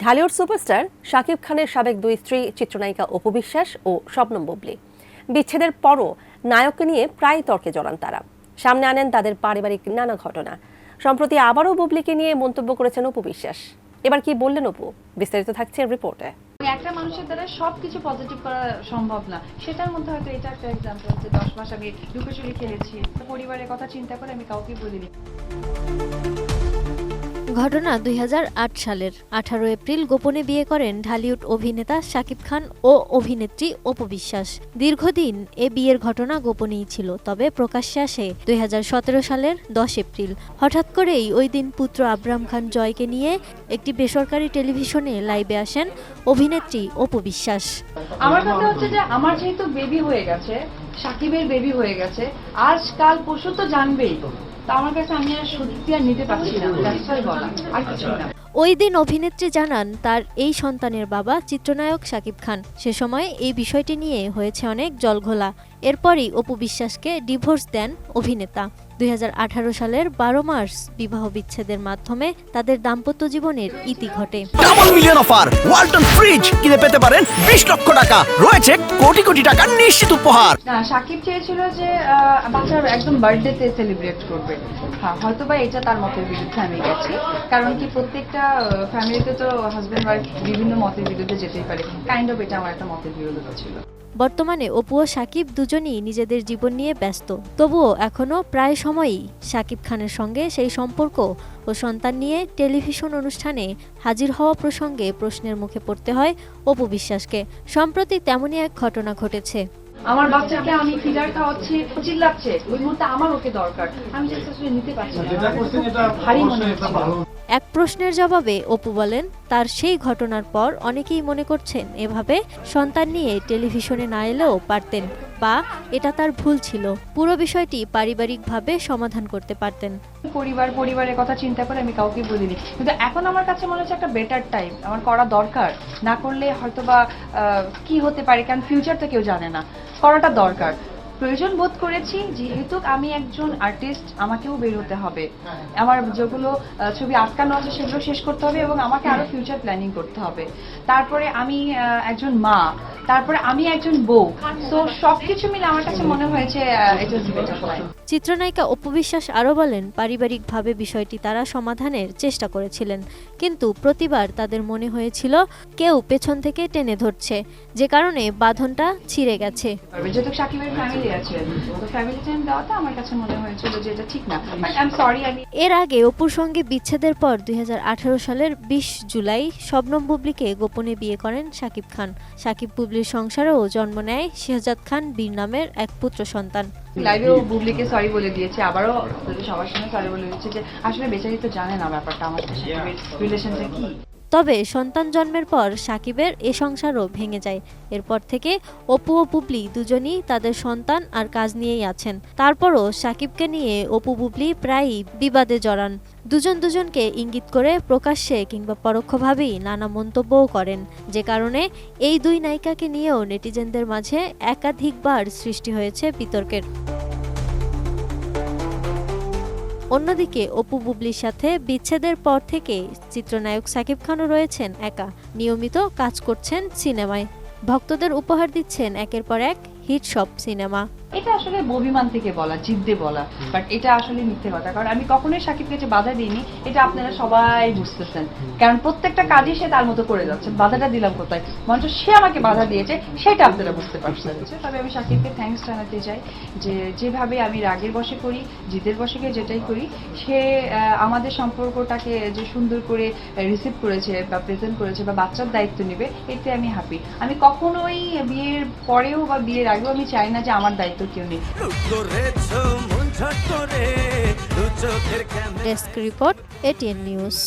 Dhallywood superstar Shakib খানের সাবেক দুই স্ত্রী চিত্রনায়িকা অপু বিশ্বাস ও শবনম বুবলি বিচ্ছেদের পরও নায়ককে নিয়ে প্রায় তর্কে জড়ান তারা। সামনে আনেন তাদের পারিবারিক নানা ঘটনা। সম্প্রতি আবারও বুবলিকে নিয়ে মন্তব্য করেছেন অপু বিশ্বাস। এবার কি বললেন অপু, বিস্তারিত থাকছে রিপোর্টে। একটা মানুষের দ্বারা সবকিছু পজিটিভ করা সম্ভব না, সেটার মধ্যে হয়তো এটা একটা এক্সাম্পল যে 10 মাস আমি লুকোচুরি খেলেছি, পরিবারের কথা চিন্তা করে আমি কাউকে বলিনি। ঘটনা 2008 সালের 18 এপ্রিল গোপনে বিয়ে করেন ঢালিউড অভিনেতা শাকিব খান ও অভিনেত্রী অপু বিশ্বাস। দীর্ঘদিন এ বিয়ের ঘটনা গোপনেই ছিল, তবে প্রকাশ্যে আসে 2017 সালের 10 এপ্রিল। হঠাৎ করেই ওই দিন পুত্র আব্রাম খান জয়কে নিয়ে একটি বেসরকারি টেলিভিশনে লাইভে আসেন অভিনেত্রী অপু বিশ্বাস। আমার কথা হচ্ছে যে আমার যেহেতু বেবি হয়ে গেছে, শাকিবের বেবি হয়ে গেছে, আজ কাল পরশু তো জানবেই, তো আমার কাছে আমি আর সত্যি আর নিতে পারছি না, বলা আর কিছু না। ওই দিন অভিনেত্রী জানান তার এই সন্তানের বাবা চিত্রনায়ক শাকিব খান। সে সময় এই বিষয়টি নিয়ে হয়েছে অনেক জলঘোলা। এরপরই অপু বিশ্বাসকে ডিভোর্স দেন অভিনেতা। 2018 সালের 12 মার্চ বিবাহ বিচ্ছেদের মাধ্যমে তাদের দাম্পত্য জীবনের ইতি ঘটে। Double million offer Walton fridge কিনে পেতে পারেন 20 লক্ষ টাকা, রয়েছে কোটি কোটি টাকার নিশ্চিত উপহার। না, শাকিব চেয়েছিল যে বাচ্চার একদম বার্থডেতে সেলিব্রেট করবে। হ্যাঁ, হয়তো বা এটা তার মতের বিরুদ্ধে আমি গেছি, কারণ কি প্রত্যেকটা ফ্যামিলিতে তো হাজবেন্ড ওয়াইফ বিভিন্ন মতের বিরুদ্ধে যেতেই পারে। কাইন্ড অফ এটা আমার একটা মতের বিরোধিতা ছিল। বর্তমানে অপু ও শাকিব দুজনই নিজেদের জীবন নিয়ে ব্যস্ত, তবুও এখনও প্রায় সময়ই শাকিব খানের সঙ্গে সেই সম্পর্ক ও সন্তান নিয়ে টেলিভিশন অনুষ্ঠানে হাজির হওয়া প্রসঙ্গে প্রশ্নের মুখে পড়তে হয় অপু বিশ্বাসকে। সম্প্রতি তেমনই এক ঘটনা ঘটেছে। আমার বাচ্চাকে আমি ফিডার খাওয়াচ্ছি, চিল্লাচ্ছে, ওই মুহূর্তে আমার ওকে দরকার, আমি জাস্ট আসলে নিতে পারছি না, ভারী মনে হচ্ছে। এক প্রশ্নের জবাবে অপু বলেন, তার সেই ঘটনার পর অনেকেই মনে করছেন এভাবে সন্তান নিয়ে টেলিভিশনে না এলেও পারতেন, বা এটা তার ভুল ছিল, পুরো বিষয়টি পারিবারিকভাবে সমাধান করতে পারতেন। পরিবারের কথা চিন্তা করে আমি কাউকে বলিনি, কিন্তু এখন আমার কাছে মনে হচ্ছে একটা বেটার টাইম, আমার করা দরকার। না করলে হয়তো বা কি হতে পারে, কারণ ফিউচার তো কেউ জানে না, করাটা দরকার। প্রয়োজন বোধ করেছি, যেহেতু আমি একজন আর্টিস্ট, আমাকেও বের হতে হবে, আমার যেগুলো ছবি আটকানো আছে সেগুলো শেষ করতে হবে, এবং আমাকে আরো ফিউচার প্ল্যানিং করতে হবে। তারপরে আমি একজন মা, তারপরে আমি একজন বউ, তো সবকিছু মিলে আমার কাছে মনে হয়েছে এটা বেটার টাইম। চিত্রনায়িকা অপু বিশ্বাস আরও বলেন, পারিবারিকভাবে বিষয়টি তারা সমাধানের চেষ্টা করেছিলেন, কিন্তু প্রতিবার তাদের মনে হয়েছিল কেউ পেছন থেকে টেনে ধরছে, যে কারণে বাঁধনটা ছিঁড়ে গেছে। যেহেতু শাকিবের ফ্যামিলি আছে, তো ফ্যামিলি টাইম দেওয়াটা আমার কাছে মনে হয়েছিল যে এটা ঠিক না, বাট আই এম সরি। এর আগে অপুর সঙ্গে বিচ্ছেদের পর 2018 সালের 20 জুলাই শবনম বুবলিকে গোপনে বিয়ে করেন শাকিব খান। শাকিব বুবলির সংসারেও জন্ম নেয় শেহজাদ খান বীর নামের এক পুত্র সন্তান। লাইভেও বুবলিকে সরি বলে দিয়েছে, আবারও সবার সঙ্গে সরি বলে দিয়েছে যে আসলে বেচারি তো জানে না ব্যাপারটা আমার শাকিবের রিলেশনটা কি। তবে সন্তান জন্মের পর শাকিবের এ সংসারও ভেঙে যায়। এরপর থেকে অপু ও বুবলি দুজনই তাদের সন্তান আর কাজ নিয়েই আছেন। তারপরও শাকিবকে নিয়ে অপু বুবলি প্রায়ই বিবাদে জড়ান। দুজনকে ইঙ্গিত করে প্রকাশ্যে কিংবা পরোক্ষভাবেই নানা মন্তব্যও করেন, যে কারণে এই দুই নায়িকাকে নিয়েও নেটিজেনদের মাঝে একাধিকবার সৃষ্টি হয়েছে বিতর্কের। অন্যদিকে অপু বুবলির সাথে বিচ্ছেদের পর থেকে চিত্রনায়ক শাকিব খানও রয়েছেন একা, নিয়মিত কাজ করছেন সিনেমায়, ভক্তদের উপহার দিচ্ছেন একের পর এক হিট সব সিনেমা। এটা আসলে অভিমান থেকে বলা, জিদ্দে বলা, বাট এটা আসলে মিথ্যে কথা, কারণ আমি কখনোই শাকিবকে যে বাধা দিইনি, এটা আপনারা সবাই বুঝতেছেন, কারণ প্রত্যেকটা কাজই সে তার মতো করে যাচ্ছে। বাধাটা দিলাম কোথায়, মঞ্চ সে আমাকে বাধা দিয়েছে, সেটা আপনারা বুঝতে পারছেন। তবে আমি শাকিবকে থ্যাঙ্কস জানাতে চাই যে যেভাবে আমি রাগের বশে করি, জিদের বশে যেটাই করি, সে আমাদের সম্পর্কটাকে যে সুন্দর করে রিসিভ করেছে বা প্রেজেন্ট করেছে বা বাচ্চার দায়িত্ব নেবে, এতে আমি হ্যাপি। আমি কখনোই বিয়ের পরেও বা বিয়ের আগেও আমি চাই না যে আমার দায়িত্ব কেউ নেই। Desk report, ATN news.